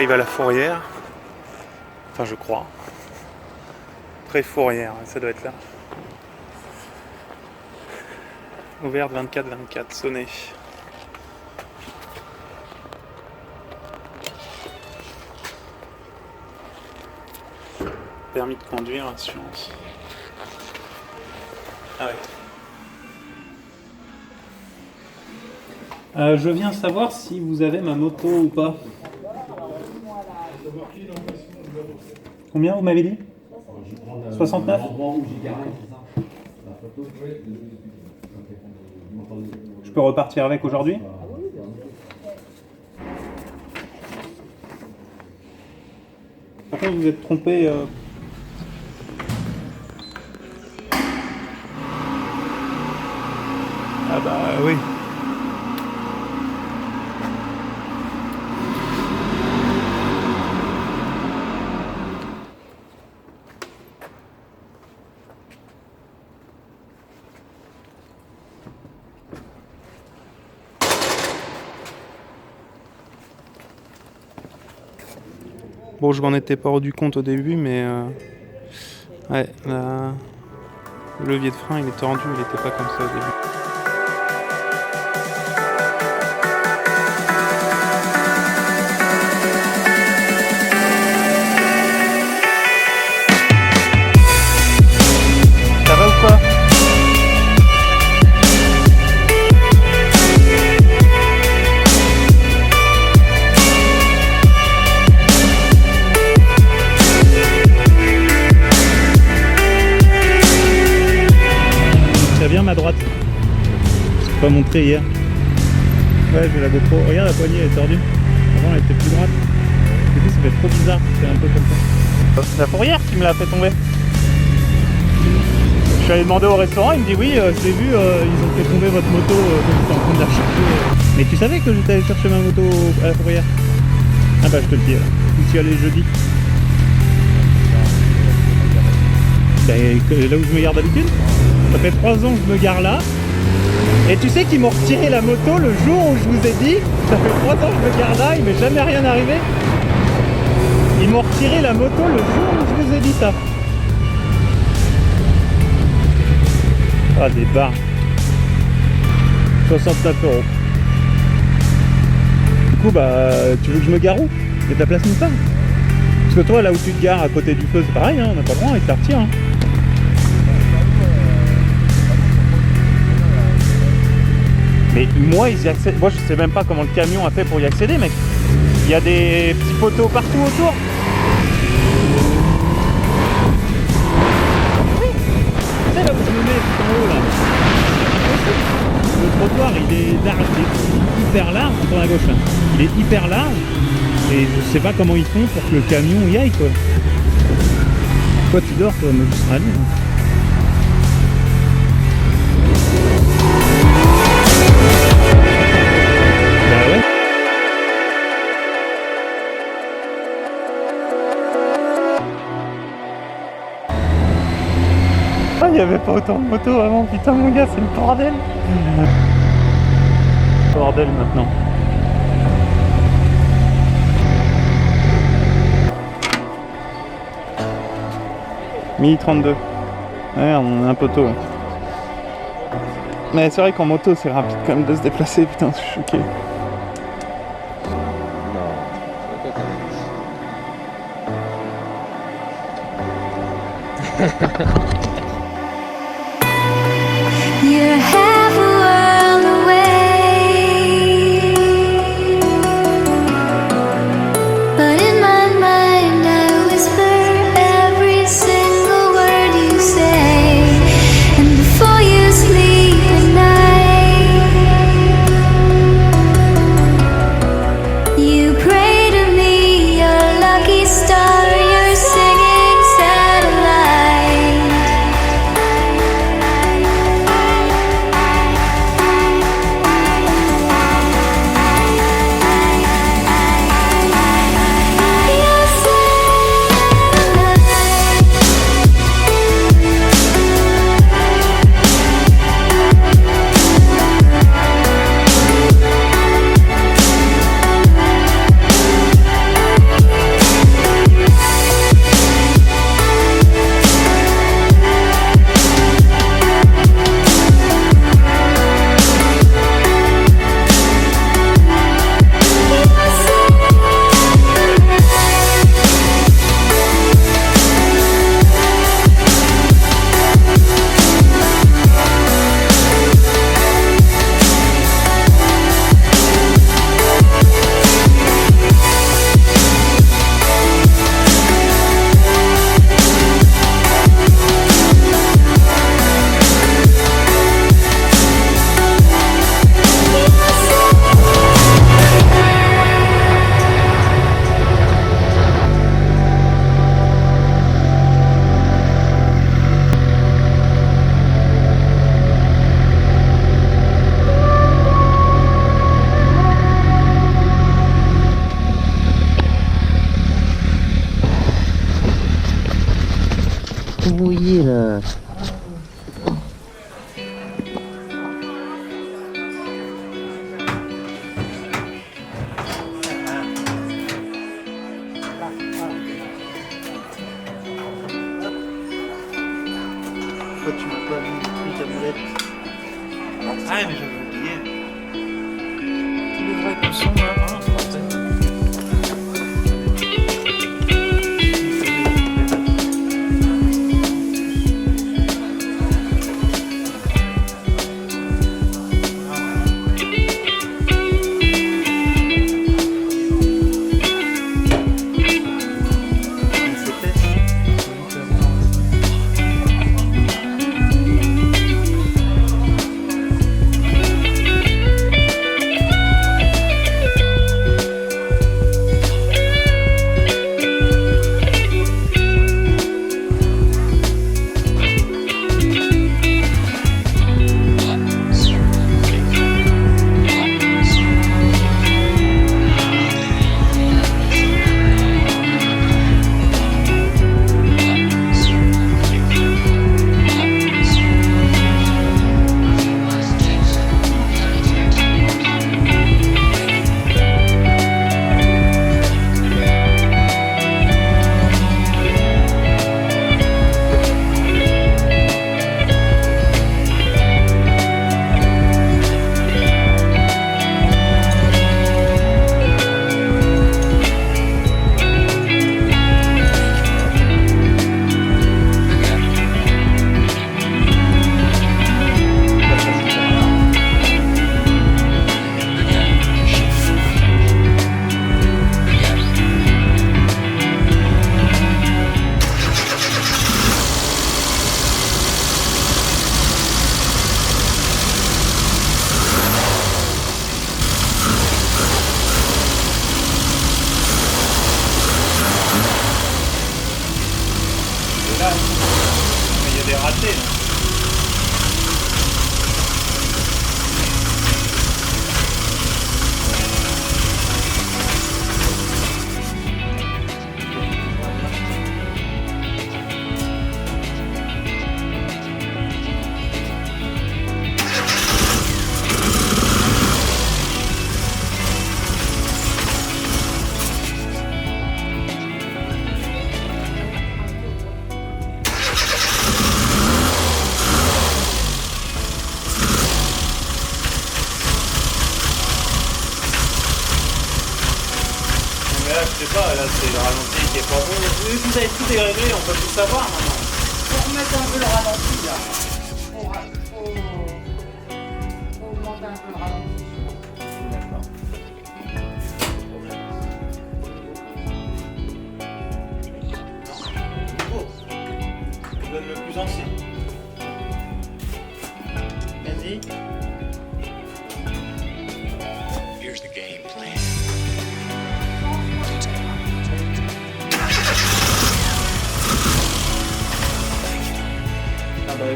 arrive à la Fourrière. Enfin, je crois. Près Fourrière, ça doit être là. Ouverte 24/24, sonné. Permis de conduire, assurance. Ah ouais. Je viens savoir si vous avez ma moto ou pas. Combien vous m'avez dit 69. Je peux repartir avec aujourd'hui? Par contre, vous êtes trompé. Ah bah oui. Bon, je m'en étais pas rendu compte au début, mais ouais, le levier de frein il est tendu, il était pas comme ça au début. Ça va ou pas? Bien ma droite. Je t'ai pas montré hier. Ouais, j'ai la GoPro. Regarde, la poignée elle est tordue. Avant elle était plus droite. Du coup ça fait trop bizarre. C'est un peu comme ça. C'est la Fourrière qui me l'a fait tomber. Je suis allé demander au restaurant, il me dit oui, j'ai vu, ils ont fait tomber votre moto quand j'étais en train de la chercher. Mais tu savais que j'étais allé chercher ma moto à la Fourrière? Ah bah je te le dis. Je suis allé jeudi. Là où je me garde d'habitude. Ça fait 3 ans que je me gare là. Et tu sais qu'ils m'ont retiré la moto le jour où je vous ai dit. Ça fait 3 ans que je me gare là, il m'est jamais rien arrivé. Ils m'ont retiré la moto le jour où je vous ai dit ça. Ah des barres. 69 €. Du coup bah tu veux que je me gare où? Il y a de la place nulle part. Parce que toi là où tu te gares à côté du feu c'est pareil, hein, on n'a pas le droit, ils te la retirent. Hein. Mais moi, ils y accèdent. Moi, je sais même pas comment le camion a fait pour y accéder, mec. Il y a des petits poteaux partout autour. Oui. Tu sais là où je me mets tout en haut là. Le trottoir, il est large, il est hyper large. On tourne à gauche là. Il est hyper large. Et je sais pas comment ils font pour que le camion y aille quoi. Toi, tu dors, toi, mais je serai allé. Il n'y avait pas autant de motos avant, putain mon gars, c'est le bordel. Bordel maintenant. Mini 32. Ouais, on a un poteau. Ouais. Mais c'est vrai qu'en moto c'est rapide quand même de se déplacer, putain, je suis choqué. You're half a world away, but in my mind I whisper every single word you say. And before you sleep at night, you pray to me, you're a lucky star, you're singing satellite. Pourquoi tu m'as pas pris ta molette? Ah, mais j'avais oublié. Tu devrais être son là, hein, français. Là, il y a des ratés là. Mais là, je sais pas, là c'est le ralenti qui est pas bon. Vu que vous avez tout déréglé, on peut tout savoir maintenant. Faut remettre un peu le ralenti là. Faut augmenter un peu le ralenti. D'accord. Oh, je donne le plus ancien. Vas-y. Here's the game plan. Ah bah, je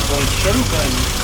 Bon, il est chelou quand même.